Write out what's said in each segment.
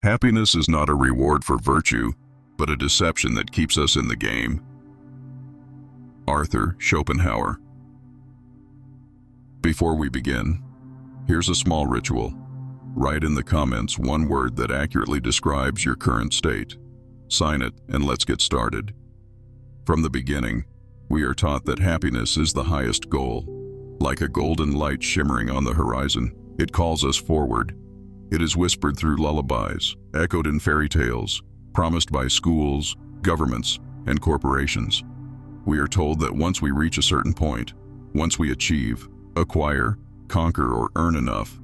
Happiness is not a reward for virtue, but a deception that keeps us in the game. Arthur Schopenhauer. Before we begin, here's a small ritual. Write in the comments one word that accurately describes your current state. Sign it, and let's get started. From the beginning, we are taught that happiness is the highest goal. Like a golden light shimmering on the horizon, it calls us forward. It is whispered through lullabies, echoed in fairy tales, promised by schools, governments, and corporations. We are told that once we reach a certain point, once we achieve, acquire, conquer, or earn enough,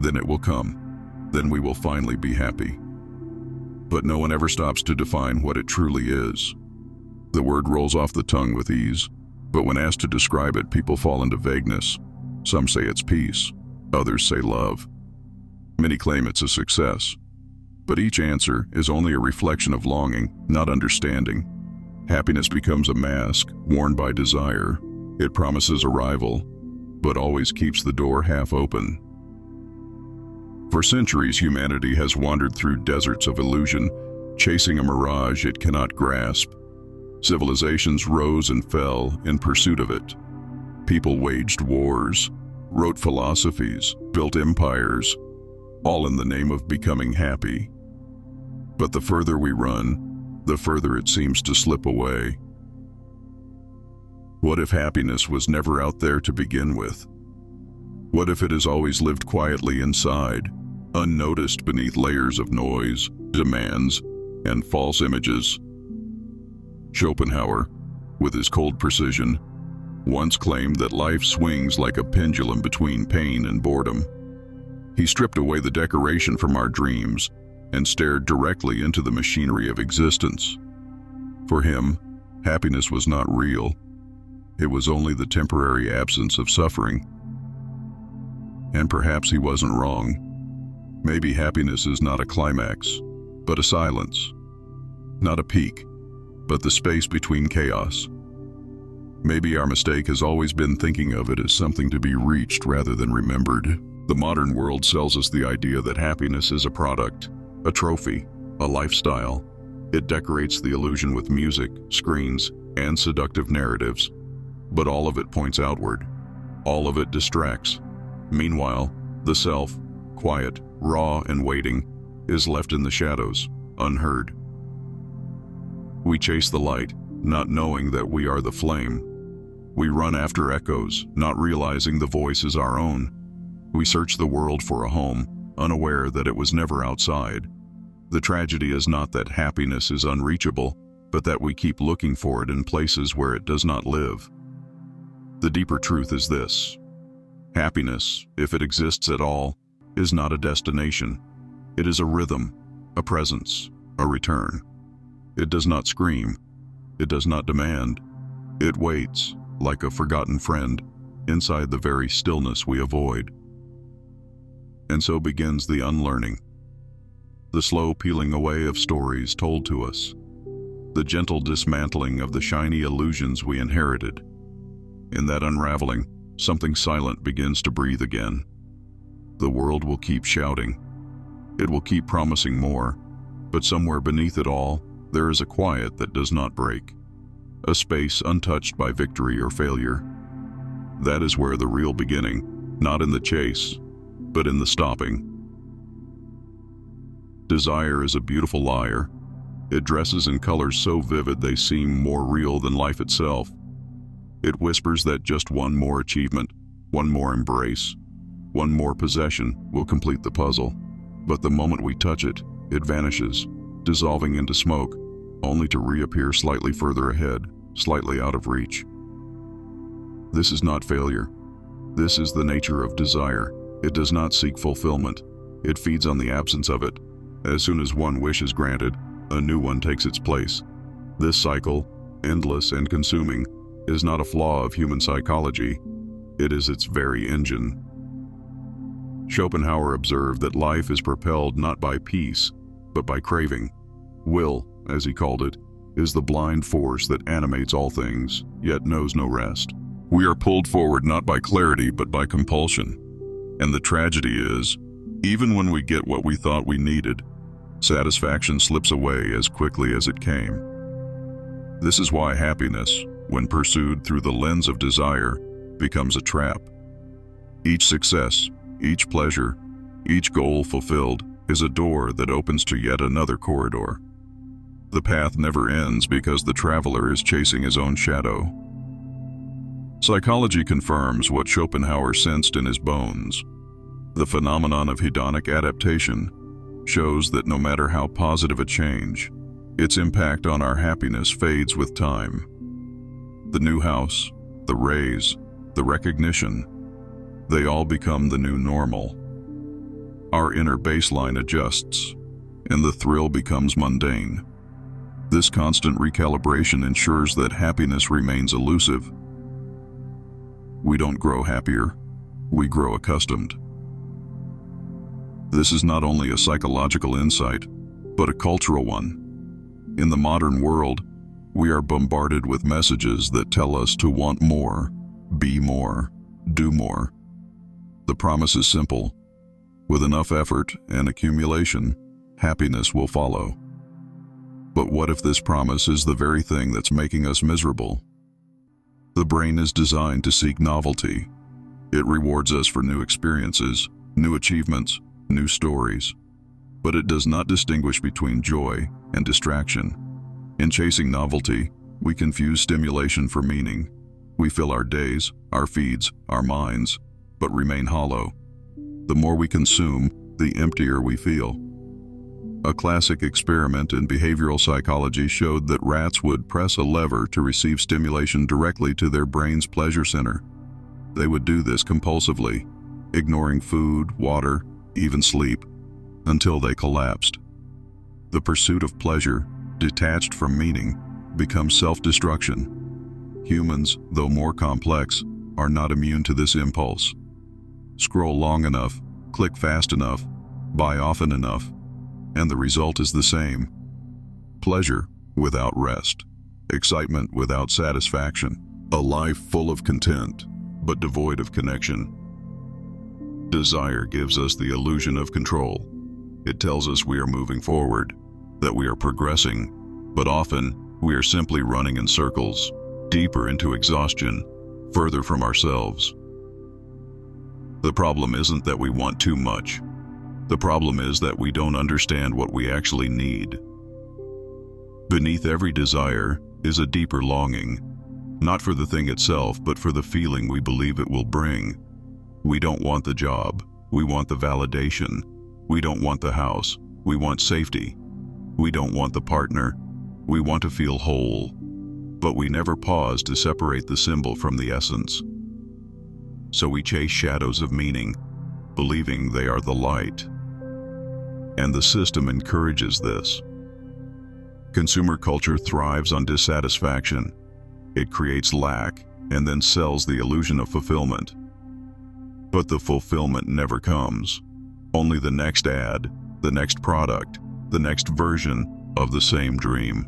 then it will come. Then we will finally be happy. But no one ever stops to define what it truly is. The word rolls off the tongue with ease, but when asked to describe it, people fall into vagueness. Some say it's peace, others say love. Many claim it's a success. But each answer is only a reflection of longing, not understanding. Happiness becomes a mask worn by desire. It promises arrival, but always keeps the door half open. For centuries, humanity has wandered through deserts of illusion, chasing a mirage it cannot grasp. Civilizations rose and fell in pursuit of it. People waged wars, wrote philosophies, built empires, all in the name of becoming happy. But the further we run, the further it seems to slip away. What if happiness was never out there to begin with? What if it has always lived quietly inside, unnoticed beneath layers of noise, demands, and false images? Schopenhauer, with his cold precision, once claimed that life swings like a pendulum between pain and boredom. He stripped away the decoration from our dreams and stared directly into the machinery of existence. For him, happiness was not real. It was only the temporary absence of suffering. And perhaps he wasn't wrong. Maybe happiness is not a climax, but a silence. Not a peak, but the space between chaos. Maybe our mistake has always been thinking of it as something to be reached rather than remembered. The modern world sells us the idea that happiness is a product, a trophy, a lifestyle. It decorates the illusion with music, screens, and seductive narratives. But all of it points outward. All of it distracts. Meanwhile, the self, quiet, raw, and waiting, is left in the shadows, unheard. We chase the light, not knowing that we are the flame. We run after echoes, not realizing the voice is our own. We search the world for a home, unaware that it was never outside. The tragedy is not that happiness is unreachable, but that we keep looking for it in places where it does not live. The deeper truth is this: happiness, if it exists at all, is not a destination. It is a rhythm, a presence, a return. It does not scream. It does not demand. It waits, like a forgotten friend, inside the very stillness we avoid. And so begins the unlearning. The slow peeling away of stories told to us. The gentle dismantling of the shiny illusions we inherited. In that unraveling, something silent begins to breathe again. The world will keep shouting. It will keep promising more, but somewhere beneath it all, there is a quiet that does not break. A space untouched by victory or failure. That is where the real beginning, not in the chase, but in the stopping. Desire is a beautiful liar. It dresses in colors so vivid they seem more real than life itself. It whispers that just one more achievement, one more embrace, one more possession will complete the puzzle. But the moment we touch it, it vanishes, dissolving into smoke, only to reappear slightly further ahead, slightly out of reach. This is not failure. This is the nature of desire. It does not seek fulfillment. It feeds on the absence of it. As soon as one wish is granted, a new one takes its place. This cycle, endless and consuming, is not a flaw of human psychology. It is its very engine. Schopenhauer observed that life is propelled not by peace, but by craving. Will, as he called it, is the blind force that animates all things, yet knows no rest. We are pulled forward not by clarity, but by compulsion. And the tragedy is, even when we get what we thought we needed, Satisfaction slips away as quickly as it came. This is why happiness, when pursued through the lens of desire, becomes a trap. Each success, each pleasure, each goal fulfilled is a door that opens to yet another corridor. The path never ends because the traveler is chasing his own shadow. Psychology confirms what Schopenhauer sensed in his bones. The phenomenon of hedonic adaptation shows that no matter how positive a change, its impact on our happiness fades with time. The new house, the raise, the recognition, they all become the new normal. Our inner baseline adjusts, and the thrill becomes mundane. This constant recalibration ensures that happiness remains elusive. We don't grow happier, we grow accustomed. This is not only a psychological insight, but a cultural one. In the modern world, we are bombarded with messages that tell us to want more, be more, do more. The promise is simple. With enough effort and accumulation, happiness will follow. But what if this promise is the very thing that's making us miserable? The brain is designed to seek novelty. It rewards us for new experiences, new achievements, new stories. But it does not distinguish between joy and distraction. In chasing novelty, we confuse stimulation for meaning. We fill our days, our feeds, our minds, but remain hollow. The more we consume, the emptier we feel. A classic experiment in behavioral psychology showed that rats would press a lever to receive stimulation directly to their brain's pleasure center. They would do this compulsively, ignoring food, water, even sleep, until they collapsed. The pursuit of pleasure, detached from meaning, becomes self-destruction. Humans, though more complex, are not immune to this impulse. Scroll long enough, click fast enough, buy often enough, and the result is the same. Pleasure without rest, excitement without satisfaction, a life full of content, but devoid of connection. Desire gives us the illusion of control. It tells us we are moving forward, that we are progressing, but often we are simply running in circles, deeper into exhaustion, further from ourselves. The problem isn't that we want too much. The problem is that we don't understand what we actually need. Beneath every desire is a deeper longing, not for the thing itself, but for the feeling we believe it will bring. We don't want the job, we want the validation. We don't want the house, we want safety. We don't want the partner, we want to feel whole. But we never pause to separate the symbol from the essence. So we chase shadows of meaning, believing they are the light. And the system encourages this. Consumer culture thrives on dissatisfaction. It creates lack and then sells the illusion of fulfillment. But the fulfillment never comes. Only the next ad, the next product, the next version of the same dream.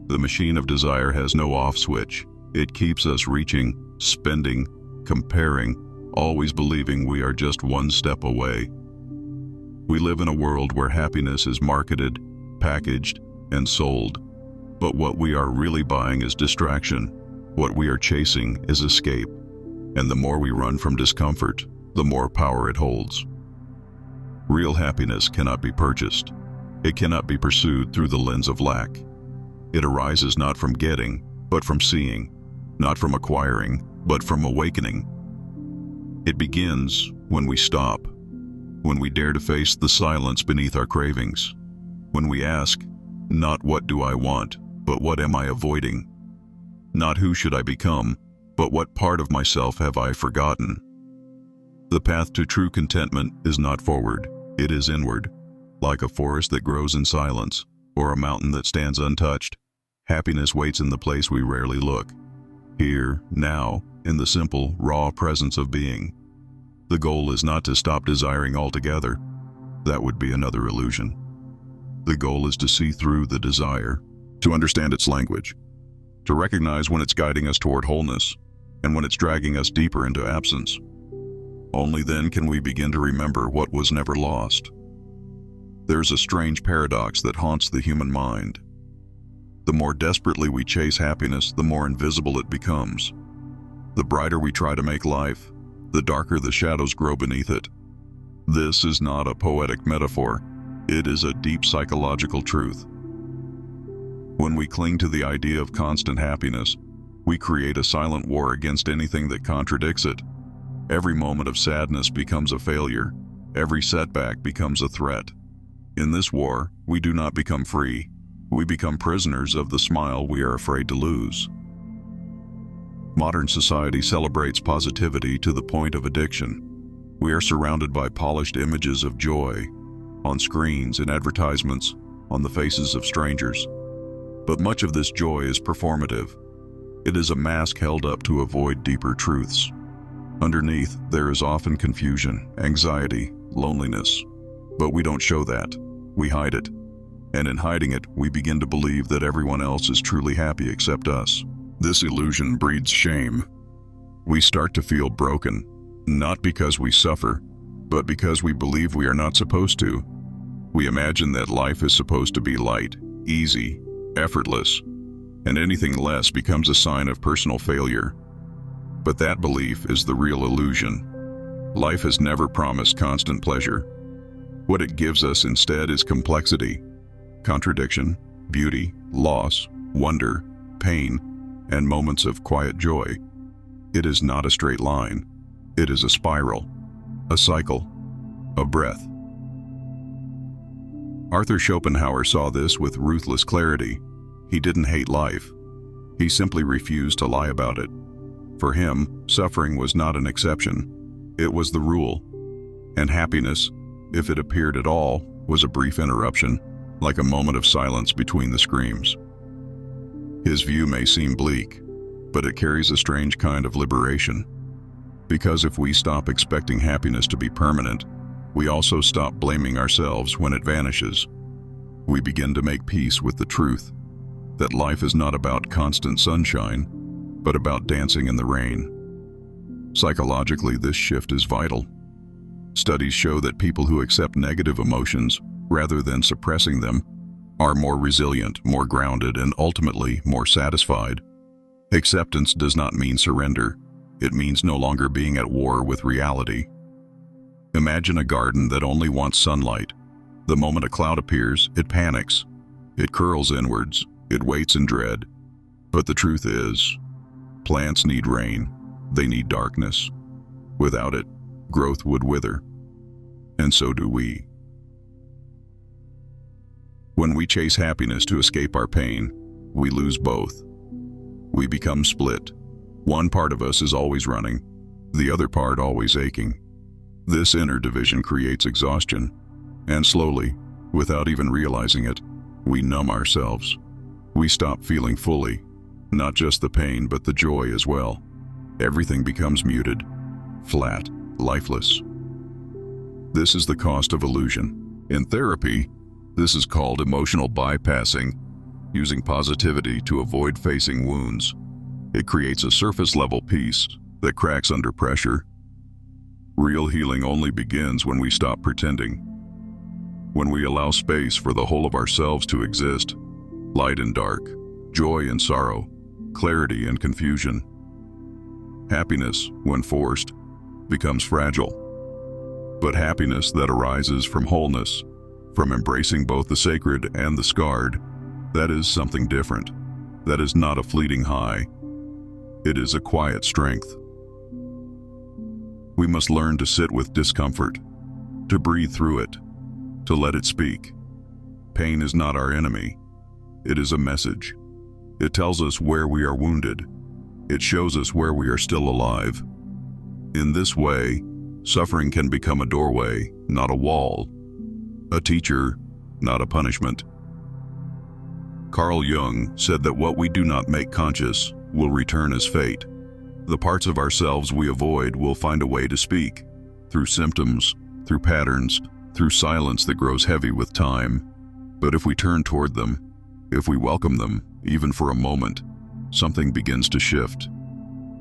The machine of desire has no off switch. It keeps us reaching, spending, comparing, always believing we are just one step away. We live in a world where happiness is marketed, packaged, and sold. But what we are really buying is distraction. What we are chasing is escape. And the more we run from discomfort, the more power it holds. Real happiness cannot be purchased. It cannot be pursued through the lens of lack. It arises not from getting, but from seeing, not from acquiring, but from awakening. It begins when we stop, when we dare to face the silence beneath our cravings, when we ask, not what do I want, but what am I avoiding? Not who should I become, but what part of myself have I forgotten? The path to true contentment is not forward, it is inward. Like a forest that grows in silence, or a mountain that stands untouched, happiness waits in the place we rarely look. Here, now, in the simple, raw presence of being. The goal is not to stop desiring altogether. That would be another illusion. The goal is to see through the desire, to understand its language, to recognize when it's guiding us toward wholeness, and when it's dragging us deeper into absence. Only then can we begin to remember what was never lost. There's a strange paradox that haunts the human mind. The more desperately we chase happiness, the more invisible it becomes. The brighter we try to make life, the darker the shadows grow beneath it. This is not a poetic metaphor. It is a deep psychological truth. When we cling to the idea of constant happiness, we create a silent war against anything that contradicts it. Every moment of sadness becomes a failure. Every setback becomes a threat. In this war, we do not become free. We become prisoners of the smile we are afraid to lose. Modern society celebrates positivity to the point of addiction. We are surrounded by polished images of joy, on screens, in advertisements, on the faces of strangers. But much of this joy is performative. It is a mask held up to avoid deeper truths. Underneath, there is often confusion, anxiety, loneliness. But we don't show that. We hide it. And in hiding it, we begin to believe that everyone else is truly happy except us. This illusion breeds shame. We start to feel broken, not because we suffer, but because we believe we are not supposed to. We imagine that life is supposed to be light, easy, effortless, and anything less becomes a sign of personal failure. But that belief is the real illusion. Life has never promised constant pleasure. What it gives us instead is complexity, contradiction, beauty, loss, wonder, pain, and moments of quiet joy. It is not a straight line. It is a spiral, a cycle, a breath. Arthur Schopenhauer saw this with ruthless clarity. He didn't hate life. He simply refused to lie about it. For him, suffering was not an exception. It was the rule. And happiness, if it appeared at all, was a brief interruption, like a moment of silence between the screams. His view may seem bleak, but it carries a strange kind of liberation. Because if we stop expecting happiness to be permanent, we also stop blaming ourselves when it vanishes. We begin to make peace with the truth that life is not about constant sunshine, but about dancing in the rain. Psychologically, this shift is vital. Studies show that people who accept negative emotions, rather than suppressing them, are more resilient, more grounded, and ultimately more satisfied. Acceptance does not mean surrender. It means no longer being at war with reality. Imagine a garden that only wants sunlight. The moment a cloud appears, it panics. It curls inwards. It waits in dread. But the truth is, plants need rain. They need darkness. Without it, growth would wither. And so do we. When we chase happiness to escape our pain, we lose both. We become split. One part of us is always running, the other part always aching. This inner division creates exhaustion, and slowly, without even realizing it, we numb ourselves. We stop feeling fully, not just the pain but the joy as well. Everything becomes muted, flat, lifeless. This is the cost of illusion. In therapy, this is called emotional bypassing, using positivity to avoid facing wounds. It creates a surface-level peace that cracks under pressure. Real healing only begins when we stop pretending. When we allow space for the whole of ourselves to exist, light and dark, joy and sorrow, clarity and confusion. Happiness, when forced, becomes fragile. But happiness that arises from wholeness, from embracing both the sacred and the scarred, that is something different. That is not a fleeting high. It is a quiet strength. We must learn to sit with discomfort, to breathe through it, to let it speak. Pain is not our enemy. It is a message. It tells us where we are wounded. It shows us where we are still alive. In this way, suffering can become a doorway, not a wall. A teacher, not a punishment. Carl Jung said that what we do not make conscious will return as fate. The parts of ourselves we avoid will find a way to speak, through symptoms, through patterns, through silence that grows heavy with time. But if we turn toward them, if we welcome them, even for a moment, something begins to shift.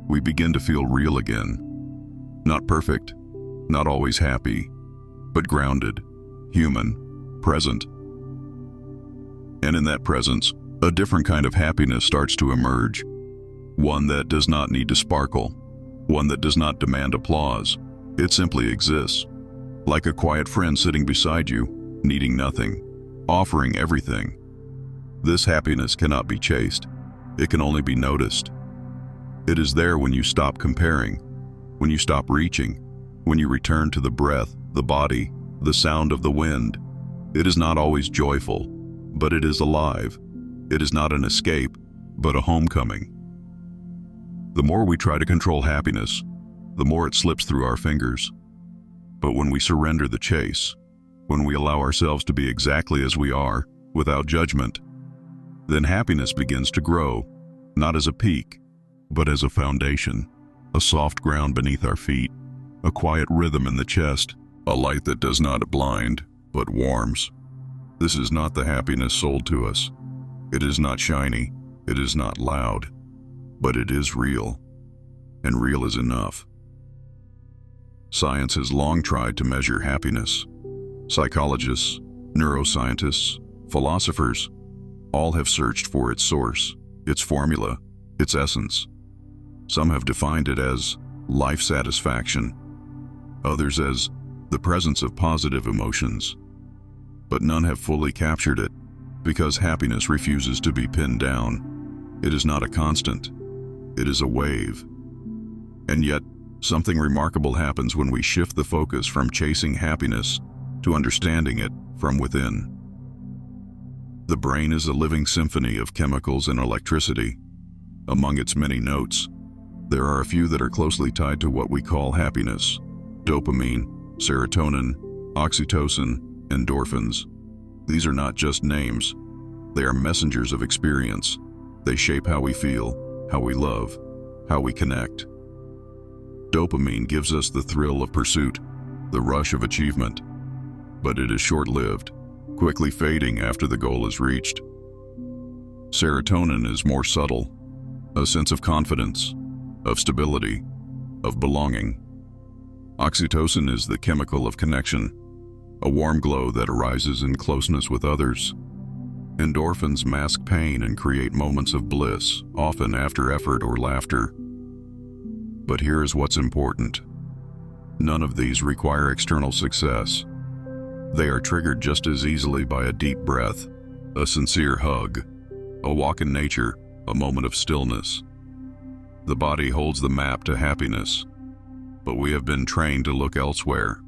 We begin to feel real again. Not perfect, not always happy, but grounded, human, present. And in that presence, a different kind of happiness starts to emerge. One that does not need to sparkle. One that does not demand applause. It simply exists. Like a quiet friend sitting beside you, needing nothing, offering everything. This happiness cannot be chased. It can only be noticed. It is there when you stop comparing, when you stop reaching, when you return to the breath, the body, the sound of the wind. It is not always joyful, but it is alive. It is not an escape, but a homecoming. The more we try to control happiness, the more it slips through our fingers. But when we surrender the chase, when we allow ourselves to be exactly as we are, without judgment, then happiness begins to grow, not as a peak, but as a foundation, a soft ground beneath our feet, a quiet rhythm in the chest, a light that does not blind, but warms. This is not the happiness sold to us. It is not shiny, it is not loud, but it is real, and real is enough. Science has long tried to measure happiness. Psychologists, neuroscientists, philosophers, all have searched for its source, its formula, its essence. Some have defined it as life satisfaction, others as the presence of positive emotions. But none have fully captured it, because happiness refuses to be pinned down. It is not a constant, it is a wave. And yet, something remarkable happens when we shift the focus from chasing happiness to understanding it from within. The brain is a living symphony of chemicals and electricity. Among its many notes, there are a few that are closely tied to what we call happiness: dopamine, serotonin, oxytocin, endorphins. These are not just names. They are messengers of experience. They shape how we feel, how we love, how we connect. Dopamine gives us the thrill of pursuit, the rush of achievement. But it is short-lived, quickly fading after the goal is reached. Serotonin is more subtle, a sense of confidence, of stability, of belonging. Oxytocin is the chemical of connection, a warm glow that arises in closeness with others. Endorphins mask pain and create moments of bliss, often after effort or laughter. But here is what's important. None of these require external success. They are triggered just as easily by a deep breath, a sincere hug, a walk in nature, a moment of stillness. The body holds the map to happiness, but we have been trained to look elsewhere.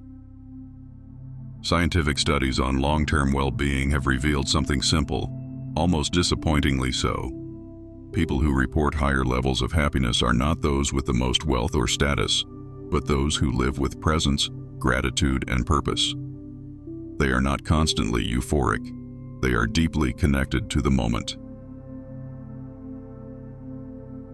Scientific studies on long-term well-being have revealed something simple, almost disappointingly so. People who report higher levels of happiness are not those with the most wealth or status, but those who live with presence, gratitude, and purpose. They are not constantly euphoric. They are deeply connected to the moment.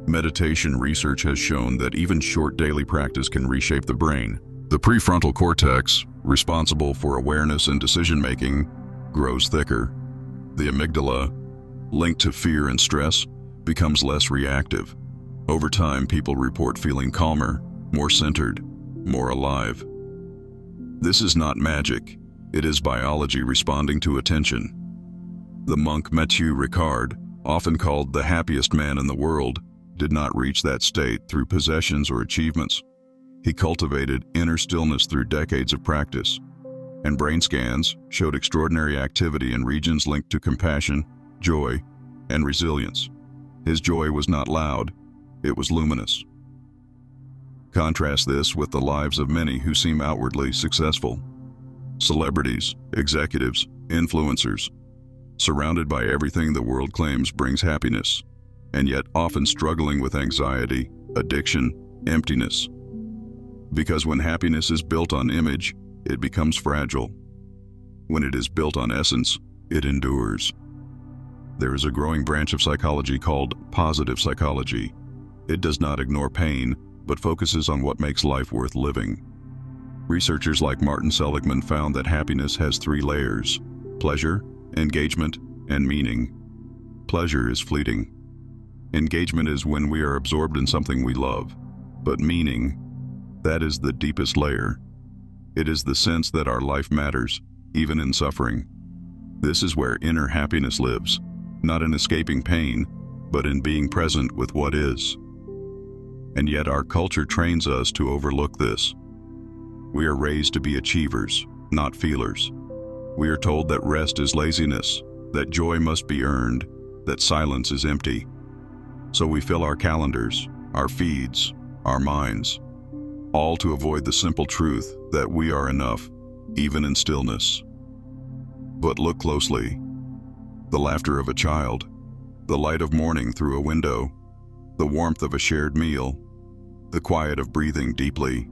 Meditation research has shown that even short daily practice can reshape the brain. The prefrontal cortex, responsible for awareness and decision-making, grows thicker. The amygdala, linked to fear and stress, becomes less reactive. Over time, people report feeling calmer, more centered, more alive. This is not magic. It is biology responding to attention. The monk Mathieu Ricard, often called the happiest man in the world, did not reach that state through possessions or achievements. He cultivated inner stillness through decades of practice, and brain scans showed extraordinary activity in regions linked to compassion, joy, and resilience. His joy was not loud, it was luminous. Contrast this with the lives of many who seem outwardly successful. Celebrities, executives, influencers, surrounded by everything the world claims brings happiness, and yet often struggling with anxiety, addiction, emptiness. Because when happiness is built on image, it becomes fragile. When it is built on essence, it endures. There is a growing branch of psychology called positive psychology. It does not ignore pain, but focuses on what makes life worth living. Researchers like Martin Seligman found that happiness has 3 layers: pleasure, engagement, and meaning. Pleasure is fleeting. Engagement is when we are absorbed in something we love. But meaning, that is the deepest layer. It is the sense that our life matters, even in suffering. This is where inner happiness lives, not in escaping pain, but in being present with what is. And yet our culture trains us to overlook this. We are raised to be achievers, not feelers. We are told that rest is laziness, that joy must be earned, that silence is empty. So we fill our calendars, our feeds, our minds, all to avoid the simple truth that we are enough, even in stillness. But look closely. The laughter of a child, the light of morning through a window, the warmth of a shared meal, the quiet of breathing deeply.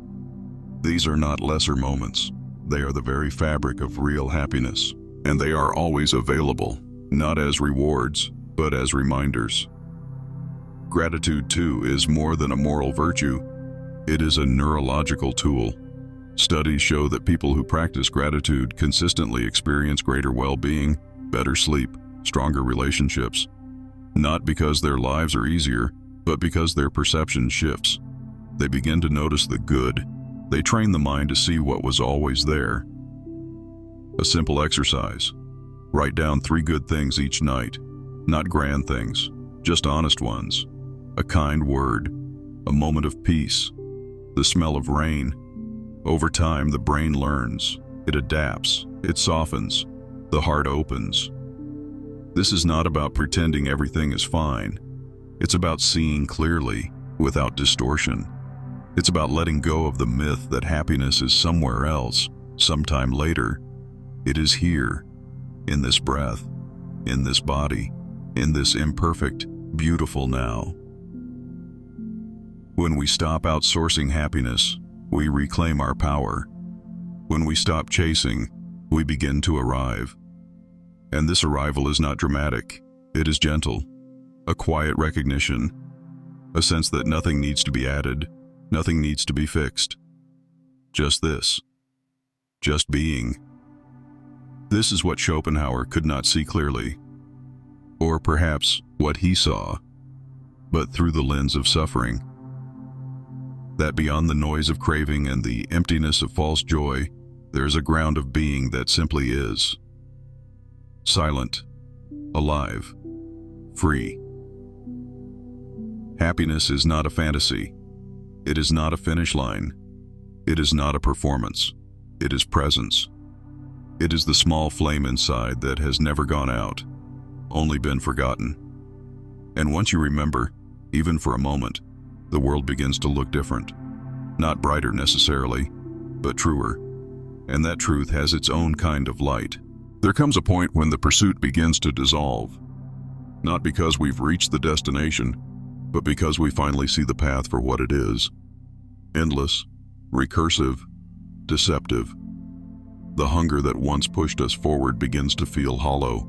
These are not lesser moments. They are the very fabric of real happiness, and they are always available, not as rewards, but as reminders. Gratitude, too, is more than a moral virtue. It is a neurological tool. Studies show that people who practice gratitude consistently experience greater well-being, better sleep, stronger relationships, not because their lives are easier, but because their perception shifts. They begin to notice the good. They train the mind to see what was always there. A simple exercise. Write down 3 good things each night. Not grand things, just honest ones. A kind word, a moment of peace, the smell of rain. Over time, the brain learns. It adapts. It softens. The heart opens. This is not about pretending everything is fine. It's about seeing clearly, without distortion. It's about letting go of the myth that happiness is somewhere else, sometime later. It is here, in this breath, in this body, in this imperfect, beautiful now. When we stop outsourcing happiness, we reclaim our power. When we stop chasing, we begin to arrive. And this arrival is not dramatic. It is gentle. A quiet recognition. A sense that nothing needs to be added. Nothing needs to be fixed. Just this. Just being. This is what Schopenhauer could not see clearly. Or perhaps what he saw, but through the lens of suffering. That beyond the noise of craving and the emptiness of false joy, there is a ground of being that simply is. Silent, alive, free. Happiness is not a fantasy. It is not a finish line. It is not a performance. It is presence. It is the small flame inside that has never gone out, only been forgotten. And once you remember, even for a moment, the world begins to look different. Not brighter necessarily, but truer. And that truth has its own kind of light. There comes a point when the pursuit begins to dissolve. Not because we've reached the destination, but because we finally see the path for what it is. Endless, recursive, deceptive. The hunger that once pushed us forward begins to feel hollow.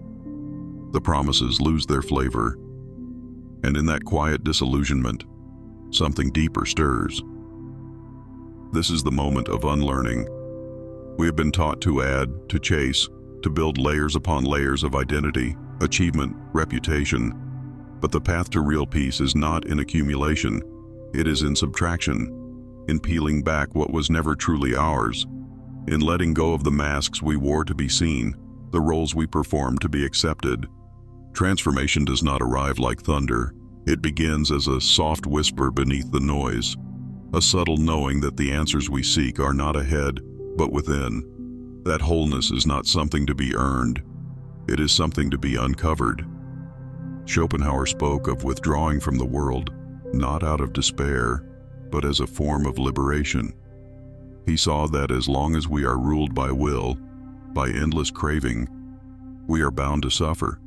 The promises lose their flavor. And in that quiet disillusionment, something deeper stirs. This is the moment of unlearning. We have been taught to add, to chase, to build layers upon layers of identity, achievement, reputation. But the path to real peace is not in accumulation. It is in subtraction, in peeling back what was never truly ours, in letting go of the masks we wore to be seen, the roles we performed to be accepted. Transformation does not arrive like thunder. It begins as a soft whisper beneath the noise, a subtle knowing that the answers we seek are not ahead, but within. That wholeness is not something to be earned. It is something to be uncovered. Schopenhauer spoke of withdrawing from the world, not out of despair, but as a form of liberation. He saw that as long as we are ruled by will, by endless craving, we are bound to suffer.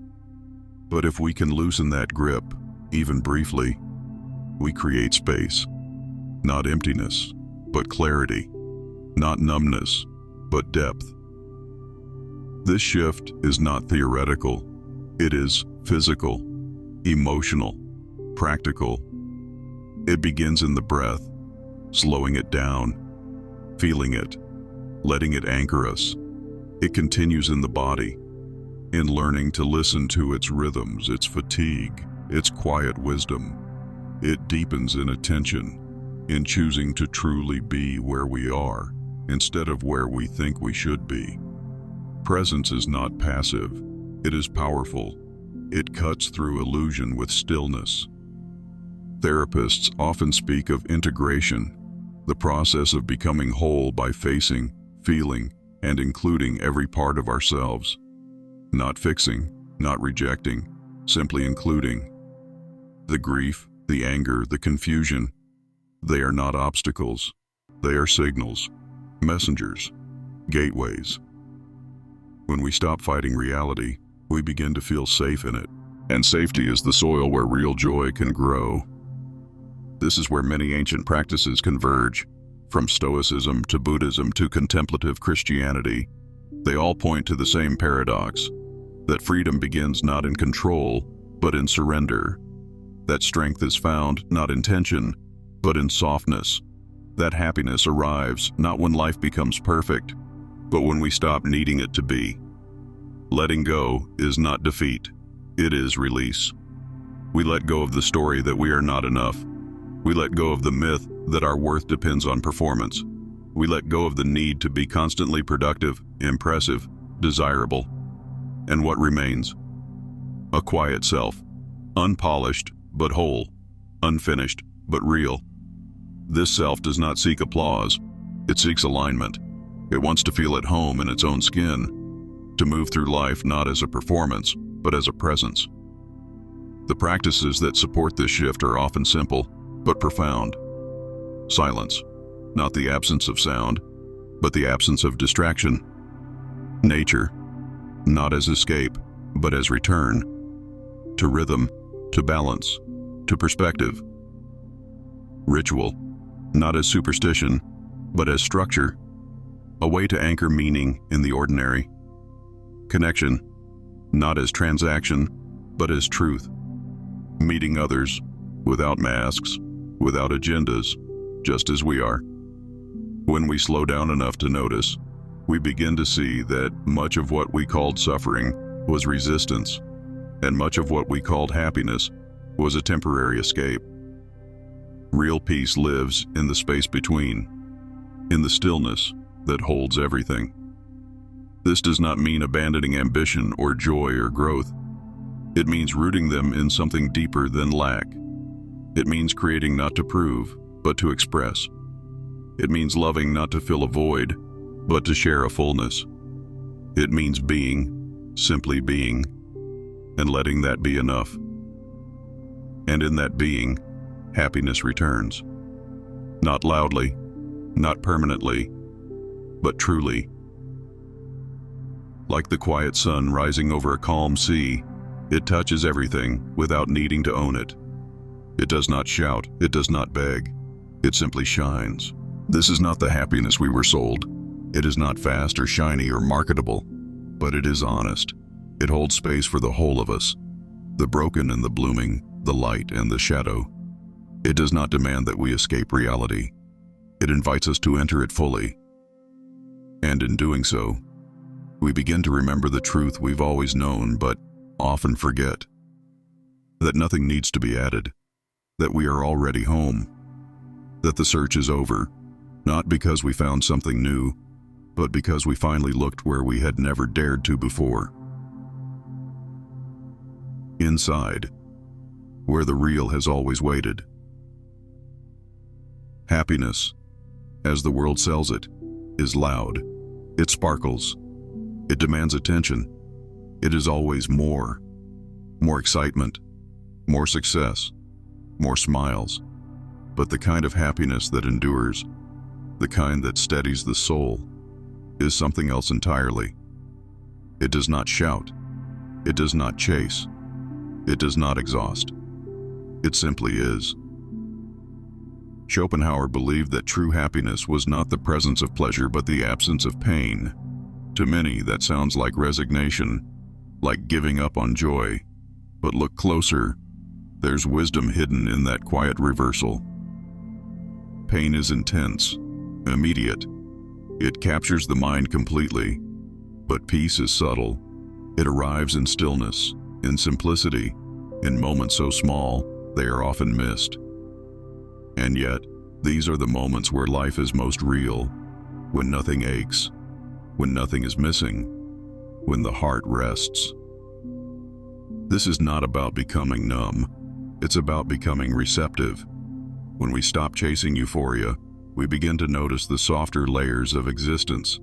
But if we can loosen that grip, even briefly, we create space. Not emptiness, but clarity. Not numbness, but depth. This shift is not theoretical. It is physical, emotional, practical. It begins in the breath, slowing it down, feeling it, letting it anchor us. It continues in the body, in learning to listen to its rhythms, its fatigue, its quiet wisdom. It deepens in attention, in choosing to truly be where we are, instead of where we think we should be. presence is not passive, it is powerful. It cuts through illusion with stillness. Therapists often speak of integration, the process of becoming whole by facing, feeling, and including every part of ourselves. Not fixing, not rejecting, simply including. The grief, the anger, the confusion, they are not obstacles. They are signals, messengers, gateways. When we stop fighting reality, we begin to feel safe in it. And safety is the soil where real joy can grow. This is where many ancient practices converge, from Stoicism to Buddhism to contemplative Christianity. They all point to the same paradox, that freedom begins not in control, but in surrender. That strength is found not in tension, but in softness. That happiness arrives not when life becomes perfect, but when we stop needing it to be. Letting go is not defeat, it is release. We let go of the story that we are not enough. We let go of the myth that our worth depends on performance. We let go of the need to be constantly productive, impressive, desirable. And what remains? A quiet self, unpolished but whole, unfinished but real. This self does not seek applause, it seeks alignment. It wants to feel at home in its own skin, to move through life not as a performance, but as a presence. The practices that support this shift are often simple, but profound. Silence, not the absence of sound, but the absence of distraction. Nature, not as escape, but as return. To rhythm, to balance, to perspective. Ritual, not as superstition, but as structure. A way to anchor meaning in the ordinary. Connection, not as transaction, but as truth. Meeting others, without masks, without agendas, just as we are. When we slow down enough to notice, we begin to see that much of what we called suffering was resistance, and much of what we called happiness was a temporary escape. Real peace lives in the space between, in the stillness that holds everything. This does not mean abandoning ambition or joy or growth. It means rooting them in something deeper than lack. It means creating not to prove, but to express. It means loving not to fill a void, but to share a fullness. It means being, simply being, and letting that be enough. And in that being, happiness returns. Not loudly, not permanently, but truly. Like the quiet sun rising over a calm sea, it touches everything without needing to own it. It does not shout, it does not beg, it simply shines. This is not the happiness we were sold. It is not fast or shiny or marketable, but it is honest. It holds space for the whole of us, the broken and the blooming, the light and the shadow. It does not demand that we escape reality. It invites us to enter it fully. And in doing so, we begin to remember the truth we've always known but often forget. That nothing needs to be added. That we are already home. That the search is over, not because we found something new, but because we finally looked where we had never dared to before. Inside, where the real has always waited. Happiness, as the world sells it, is loud. It sparkles. It demands attention. It is always more. More excitement, more success, more smiles. But the kind of happiness that endures, the kind that steadies the soul, is something else entirely. It does not shout. It does not chase. It does not exhaust. It simply is. Schopenhauer believed that true happiness was not the presence of pleasure but the absence of pain. To many, that sounds like resignation, like giving up on joy. But look closer. There's wisdom hidden in that quiet reversal. Pain is intense, immediate. It captures the mind completely. But peace is subtle. It arrives in stillness, in simplicity, in moments so small they are often missed. And yet, these are the moments where life is most real, when nothing aches, when nothing is missing, when the heart rests. This is not about becoming numb. It's about becoming receptive. When we stop chasing euphoria, we begin to notice the softer layers of existence,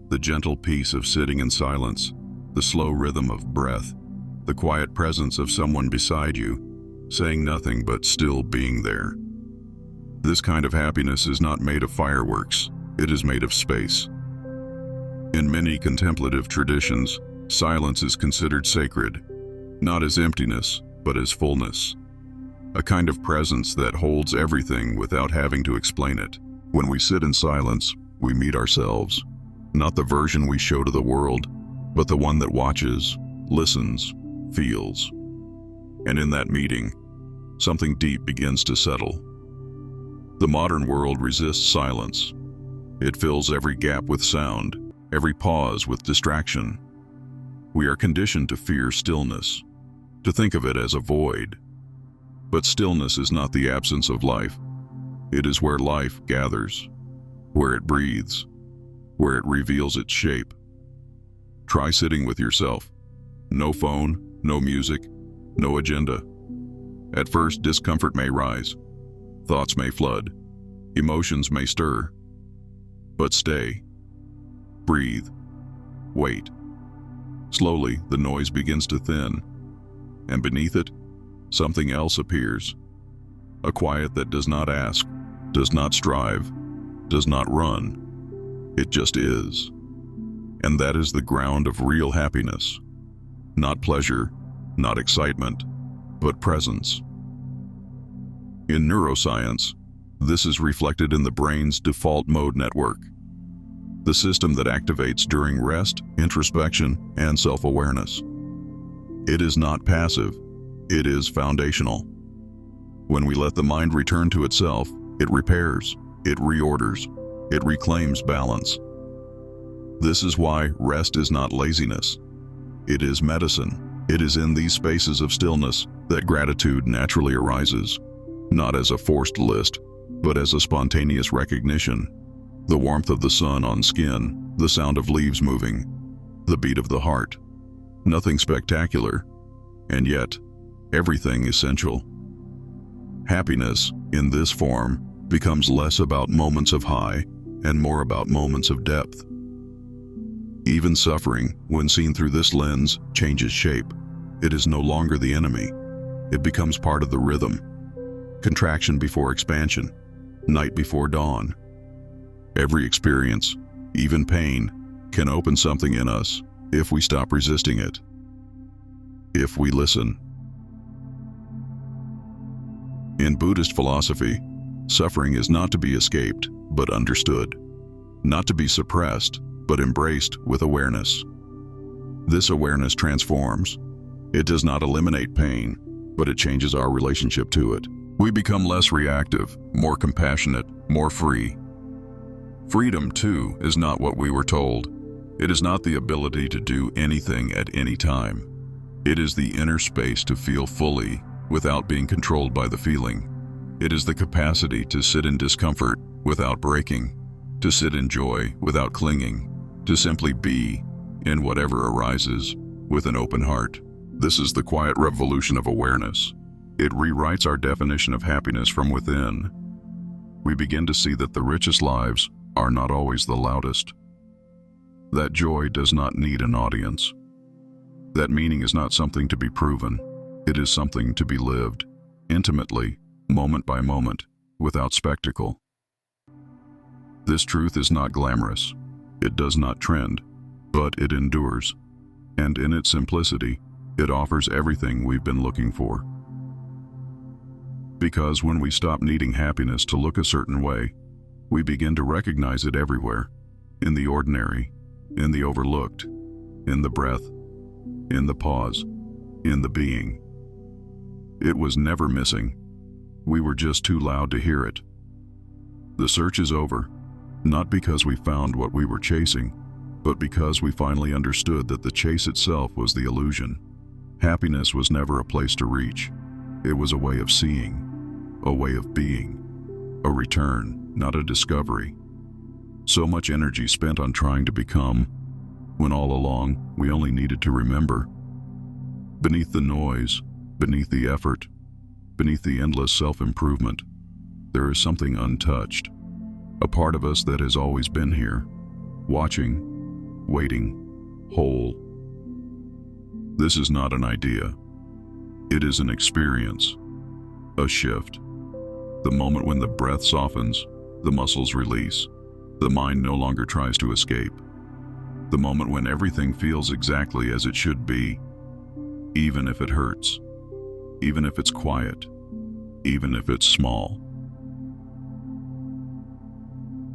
the gentle peace of sitting in silence, the slow rhythm of breath, the quiet presence of someone beside you, saying nothing but still being there. This kind of happiness is not made of fireworks, it is made of space. In many contemplative traditions, silence is considered sacred, not as emptiness, but as fullness. A kind of presence that holds everything without having to explain it. When we sit in silence, we meet ourselves, not the version we show to the world, but the one that watches, listens, feels. And in that meeting, something deep begins to settle. The modern world resists silence. It fills every gap with sound, every pause with distraction. We are conditioned to fear stillness, to think of it as a void. But stillness is not the absence of life. It is where life gathers, where it breathes, where it reveals its shape. Try sitting with yourself. No phone, no music, no agenda. At first, discomfort may rise. Thoughts may flood. Emotions may stir. But stay. Breathe. Wait. Slowly, the noise begins to thin. And beneath it, something else appears. A quiet that does not ask, does not strive, does not run. It just is. And that is the ground of real happiness. Not pleasure, not excitement, but presence. In neuroscience, this is reflected in the brain's default mode network, the system that activates during rest, introspection, and self-awareness. It is not passive, it is foundational. When we let the mind return to itself, it repairs, it reorders, it reclaims balance. This is why rest is not laziness. It is medicine. It is in these spaces of stillness that gratitude naturally arises, not as a forced list, but as a spontaneous recognition. The warmth of the sun on skin, the sound of leaves moving, the beat of the heart. Nothing spectacular, and yet everything essential. Happiness, in this form, becomes less about moments of high and more about moments of depth. Even suffering, when seen through this lens, changes shape. It is no longer the enemy. It becomes part of the rhythm. Contraction before expansion, night before dawn. Every experience, even pain, can open something in us if we stop resisting it. If we listen. In Buddhist philosophy, suffering is not to be escaped, but understood. Not to be suppressed, but embraced with awareness. This awareness transforms. It does not eliminate pain, but it changes our relationship to it. We become less reactive, more compassionate, more free. Freedom, too, is not what we were told. It is not the ability to do anything at any time. It is the inner space to feel fully, without being controlled by the feeling. It is the capacity to sit in discomfort without breaking, to sit in joy without clinging, to simply be, in whatever arises, with an open heart. This is the quiet revolution of awareness. It rewrites our definition of happiness from within. We begin to see that the richest lives are not always the loudest. That joy does not need an audience. That meaning is not something to be proven. It is something to be lived, intimately, moment by moment, without spectacle. This truth is not glamorous. It does not trend, but it endures. And in its simplicity, it offers everything we've been looking for. Because when we stop needing happiness to look a certain way, we begin to recognize it everywhere, in the ordinary, in the overlooked, in the breath, in the pause, in the being. It was never missing. We were just too loud to hear it. The search is over, not because we found what we were chasing, but because we finally understood that the chase itself was the illusion. Happiness was never a place to reach. It was a way of seeing, a way of being, a return, not a discovery. So much energy spent on trying to become, when all along we only needed to remember. Beneath the noise, beneath the effort, beneath the endless self-improvement, there is something untouched, a part of us that has always been here, watching, waiting, whole. This is not an idea. It is an experience, a shift. The moment when the breath softens, the muscles release, the mind no longer tries to escape. The moment when everything feels exactly as it should be, even if it hurts, even if it's quiet, even if it's small.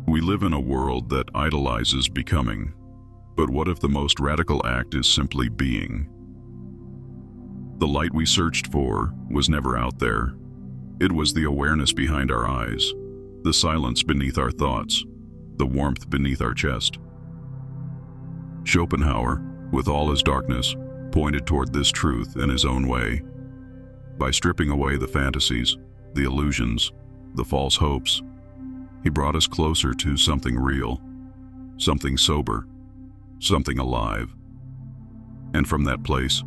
We live in a world that idolizes becoming, but what if the most radical act is simply being? The light we searched for was never out there. It was the awareness behind our eyes, the silence beneath our thoughts, the warmth beneath our chest. Schopenhauer, with all his darkness, pointed toward this truth in his own way. By stripping away the fantasies, the illusions, the false hopes, he brought us closer to something real, something sober, something alive. And from that place,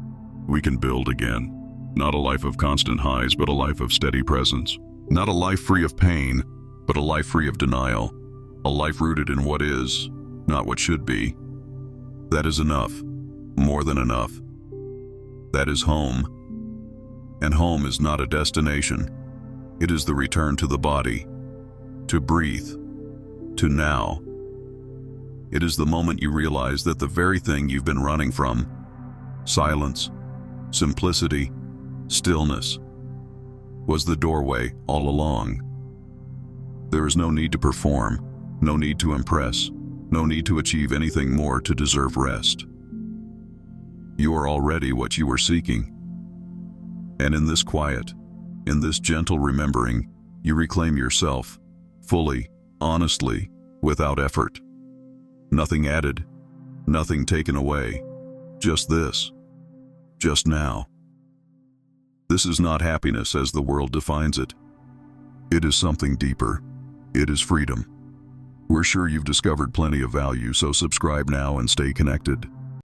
we can build again. Not a life of constant highs, but a life of steady presence. Not a life free of pain, but a life free of denial. A life rooted in what is, not what should be. That is enough, more than enough. That is home. And home is not a destination. It is the return to the body, to breathe, to now. It is the moment you realize that the very thing you've been running from, silence, simplicity, stillness, was the doorway all along. There is no need to perform, no need to impress, no need to achieve anything more to deserve rest. You are already what you were seeking. And in this quiet, in this gentle remembering, you reclaim yourself, fully, honestly, without effort. Nothing added, nothing taken away, just this, just now. This is not happiness as the world defines it. It is something deeper. It is freedom. We're sure you've discovered plenty of value, so subscribe now and stay connected.